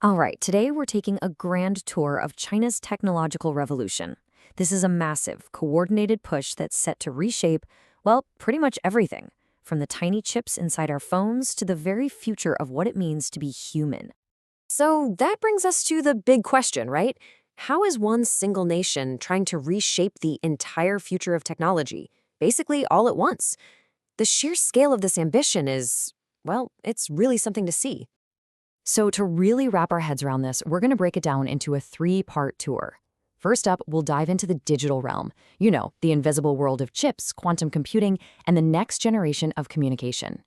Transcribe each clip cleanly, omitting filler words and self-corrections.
All right, today we're taking a grand tour of China's technological revolution. This is a massive, coordinated push that's set to reshape, well, pretty much everything, from the tiny chips inside our phones to the very future of what it means to be human. So that brings us to the big question, right? How is one single nation trying to reshape the entire future of technology, basically all at once? The sheer scale of this ambition is, well, it's really something to see. So, to really wrap our heads around this, we're going to break it down into a three-part tour. First up, we'll dive into the digital realm. You know, the invisible world of chips, quantum computing, and the next generation of communication.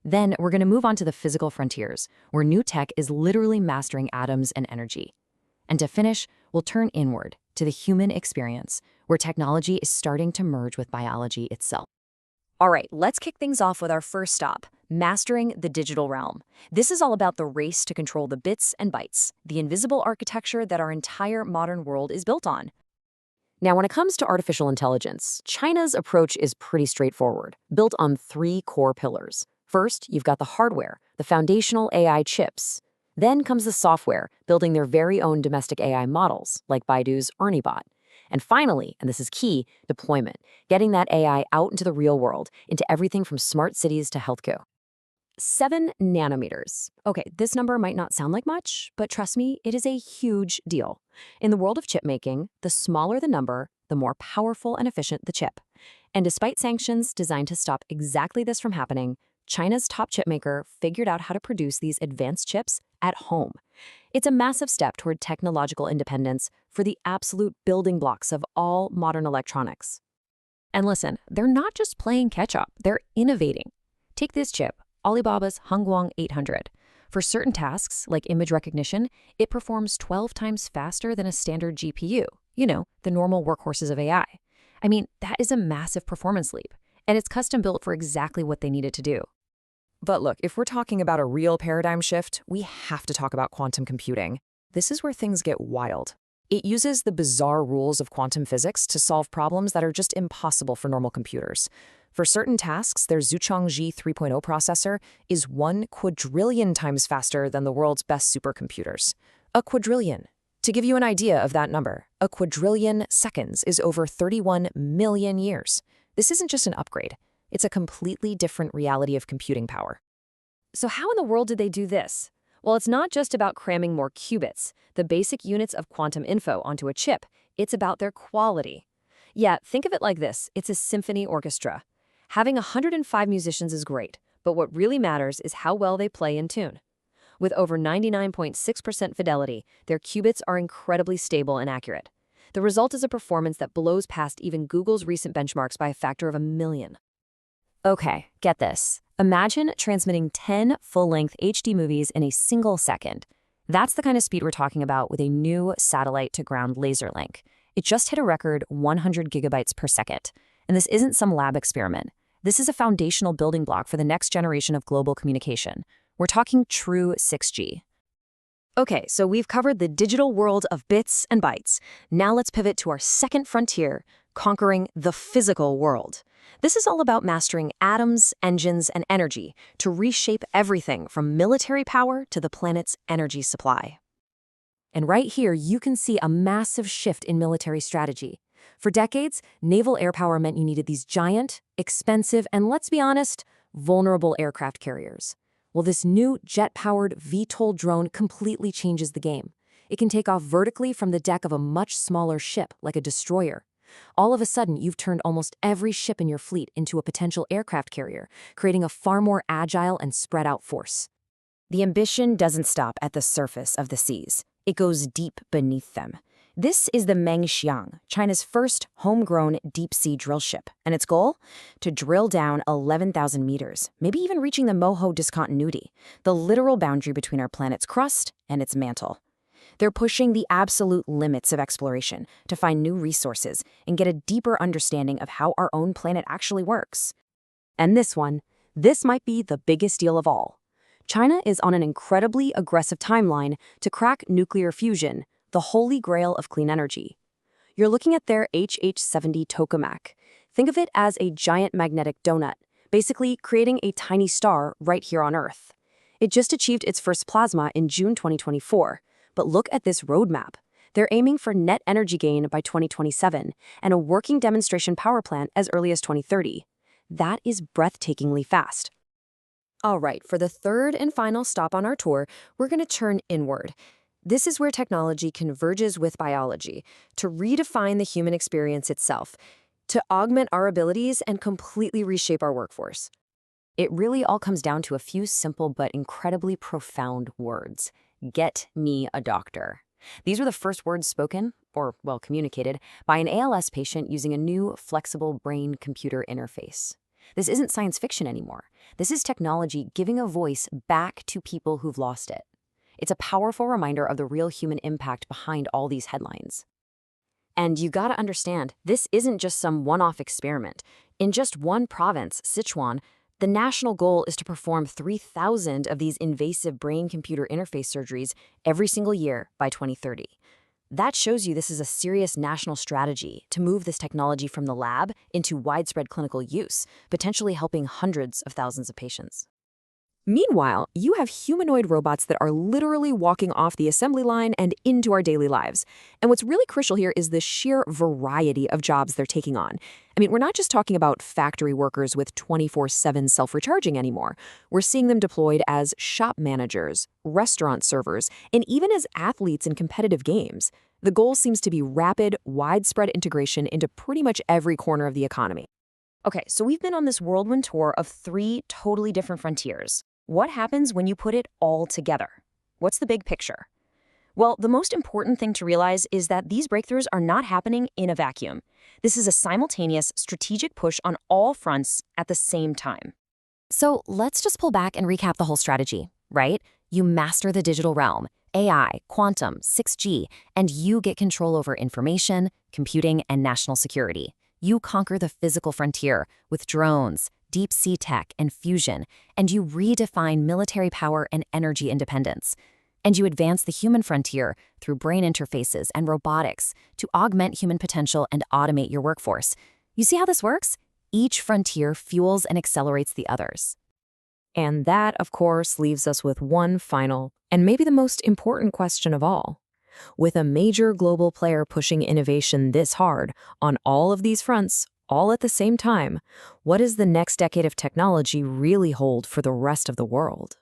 Then, we're going to move on to the physical frontiers, where new tech is literally mastering atoms and energy. And to finish, we'll turn inward to the human experience, where technology is starting to merge with biology itself. All right, let's kick things off with our first stop, mastering the digital realm. This is all about the race to control the bits and bytes, the invisible architecture that our entire modern world is built on. Now, when it comes to artificial intelligence, China's approach is pretty straightforward, built on three core pillars. First, you've got the hardware, the foundational AI chips. Then comes the software, building their very own domestic AI models, like Baidu's ErnieBot. And finally, and this is key, deployment, getting that AI out into the real world, into everything from smart cities to healthcare. 7 nanometers. Okay, this number might not sound like much, but trust me, it is a huge deal. In the world of chip making, the smaller the number, the more powerful and efficient the chip. And despite sanctions designed to stop exactly this from happening, China's top chip maker figured out how to produce these advanced chips at home. It's a massive step toward technological independence for the absolute building blocks of all modern electronics. And listen, they're not just playing catch-up, they're innovating. Take this chip, Alibaba's Hongguang 800. For certain tasks, like image recognition, it performs 12 times faster than a standard GPU, you know, the normal workhorses of AI. I mean, that is a massive performance leap, and it's custom built for exactly what they needed to do. But look, if we're talking about a real paradigm shift, we have to talk about quantum computing. This is where things get wild. It uses the bizarre rules of quantum physics to solve problems that are just impossible for normal computers. For certain tasks, their Zhuchangji 3.0 processor is 1 quadrillion times faster than the world's best supercomputers. A quadrillion. To give you an idea of that number, a quadrillion seconds is over 31 million years. This isn't just an upgrade. It's a completely different reality of computing power. So how in the world did they do this? Well, it's not just about cramming more qubits, the basic units of quantum info, onto a chip. It's about their quality. Yeah, think of it like this. It's a symphony orchestra. Having 105 musicians is great, but what really matters is how well they play in tune. With over 99.6% fidelity, their qubits are incredibly stable and accurate. The result is a performance that blows past even Google's recent benchmarks by a factor of 1,000,000. Okay, get this. Imagine transmitting 10 full-length HD movies in a single second. That's the kind of speed we're talking about with a new satellite-to-ground laser link. It just hit a record 100 gigabytes per second. And this isn't some lab experiment. This is a foundational building block for the next generation of global communication. We're talking true 6G. Okay, so we've covered the digital world of bits and bytes. Now let's pivot to our second frontier, conquering the physical world. This is all about mastering atoms, engines, and energy to reshape everything from military power to the planet's energy supply. And right here, you can see a massive shift in military strategy. For decades, naval air power meant you needed these giant, expensive, and let's be honest, vulnerable aircraft carriers. Well, this new jet-powered VTOL drone completely changes the game. It can take off vertically from the deck of a much smaller ship, like a destroyer. All of a sudden, you've turned almost every ship in your fleet into a potential aircraft carrier, creating a far more agile and spread-out force. The ambition doesn't stop at the surface of the seas. It goes deep beneath them. This is the Mengxiang, China's first homegrown deep-sea drill ship, and its goal? To drill down 11,000 meters, maybe even reaching the Moho discontinuity, the literal boundary between our planet's crust and its mantle. They're pushing the absolute limits of exploration to find new resources and get a deeper understanding of how our own planet actually works. And this might be the biggest deal of all. China is on an incredibly aggressive timeline to crack nuclear fusion, the holy grail of clean energy. You're looking at their HH-70 tokamak. Think of it as a giant magnetic donut, basically creating a tiny star right here on Earth. It just achieved its first plasma in June 2024. But look at this roadmap. They're aiming for net energy gain by 2027 and a working demonstration power plant as early as 2030. That is breathtakingly fast. All right, for the third and final stop on our tour, we're going to turn inward. This is where technology converges with biology to redefine the human experience itself, to augment our abilities and completely reshape our workforce. It really all comes down to a few simple but incredibly profound words. Get me a doctor. These were the first words spoken, or, well, communicated, by an ALS patient using a new, flexible brain-computer interface. This isn't science fiction anymore. This is technology giving a voice back to people who've lost it. It's a powerful reminder of the real human impact behind all these headlines. And you gotta understand, this isn't just some one-off experiment. In just one province, Sichuan, the national goal is to perform 3,000 of these invasive brain-computer interface surgeries every single year by 2030. That shows you this is a serious national strategy to move this technology from the lab into widespread clinical use, potentially helping hundreds of thousands of patients. Meanwhile, you have humanoid robots that are literally walking off the assembly line and into our daily lives. And what's really crucial here is the sheer variety of jobs they're taking on. I mean, we're not just talking about factory workers with 24/7 self-recharging anymore. We're seeing them deployed as shop managers, restaurant servers, and even as athletes in competitive games. The goal seems to be rapid, widespread integration into pretty much every corner of the economy. Okay, so we've been on this whirlwind tour of 3 totally different frontiers. What happens when you put it all together? What's the big picture? Well, the most important thing to realize is that these breakthroughs are not happening in a vacuum. This is a simultaneous, strategic push on all fronts at the same time. So let's just pull back and recap the whole strategy, right? You master the digital realm, AI, quantum, 6G, and you get control over information, computing, and national security. You conquer the physical frontier with drones, deep sea tech, and fusion, and you redefine military power and energy independence. And you advance the human frontier through brain interfaces and robotics to augment human potential and automate your workforce. You see how this works? Each frontier fuels and accelerates the others. And that, of course, leaves us with one final, and maybe the most important question of all. With a major global player pushing innovation this hard on all of these fronts, all at the same time, what does the next decade of technology really hold for the rest of the world?